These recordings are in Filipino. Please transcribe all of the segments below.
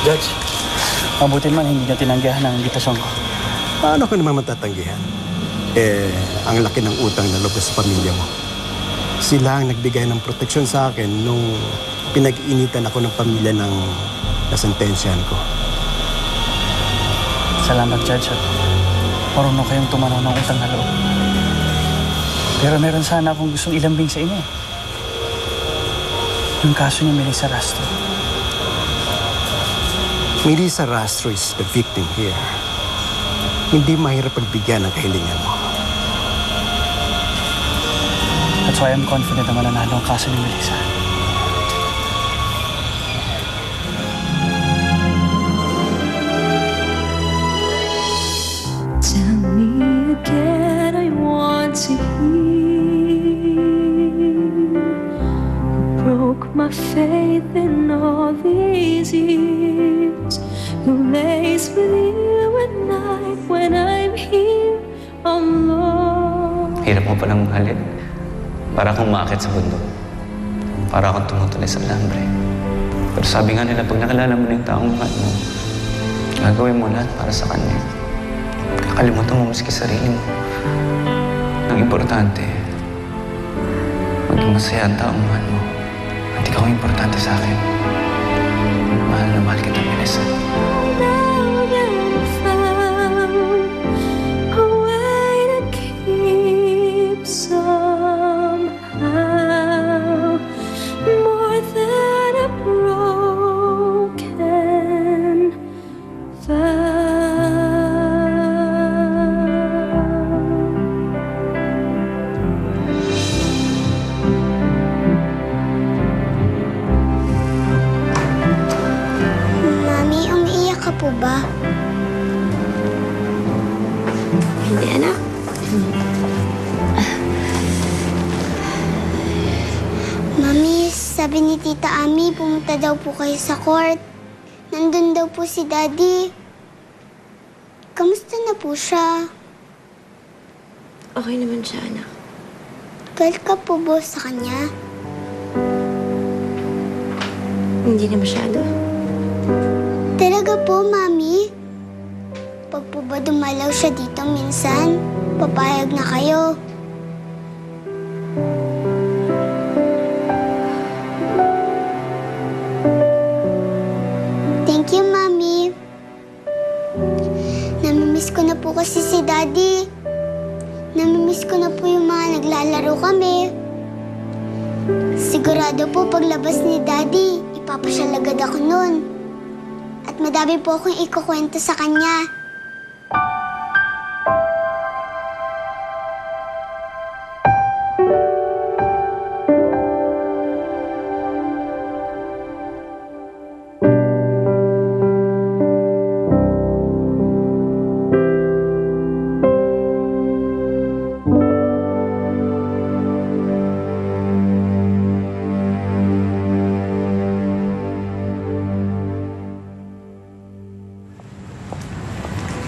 Judge, mabuti man hindi niya tinanggihan ang imbitasyon ko. Paano ko naman matatanggihan? Ang laki ng utang na loob sa pamilya mo. Sila ang nagbigay ng proteksyon sa akin nung pinag-initan ako ng pamilya ng nasentensyahan ko. Salamat, Judge, at marunong kayong tumanaw ng utang na loob. Pero meron sana akong gustong ilambing sa inyo. Yung kaso ni Melissa Rastro. Melissa Rastro is the victim here. Hindi mahirap pagbigyan ng kahilingan mo. That's why I'm confident na mananalo ang kaso ni Melissa. Tell me again, I want to hear. You broke my faith in all these years. Who lays with you at night when I'm here alone? Hirap mo palang mahalin. Para akong umaakit sa bundok. Para akong tumutuloy sa alambre. Pero sabi nga nila, pag nakilala mo na yung taong mahal mo, gagawin mo lahat para sa kanya. Kakalimutan mo maski sarili mo. Ang importante, maging masaya ang taong mahal mo. At ikaw ang importante sa akin. Mahal na mahal kita, Melissa. Now that I found a way to keep somehow more than a broken vow. Mami, umiiyak ka po ba? Hindi, anak. Mami, sabi ni Tita Ami, pumunta daw po kayo sa court. Nandun daw po si Daddy. Kamusta na po siya? Okay naman siya, anak. Galit ka po ba sa kanya? Hindi na masyado. Talaga po, Mami? Pag po ba dumalaw siya dito minsan, papayag na kayo? Thank you, Mami. Namimiss ko na po kasi si Daddy. Namimiss ko na po yung mga naglalaro kami. Sigurado po paglabas ni Daddy, ipapasyal agad ako nun. At madami po akong ikukwento sa kanya.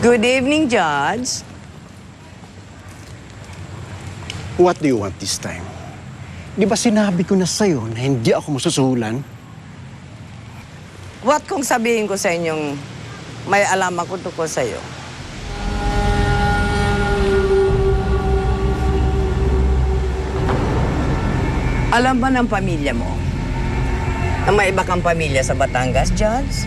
Good evening, Judge. What do you want this time? Di ba sinabi ko na sa'yo na hindi ako masusuhulan? What kung sabihin ko sa inyong may alam ako tungkol sa'yo? Alam ba ng pamilya mo na may iba kang pamilya sa Batangas, Judge?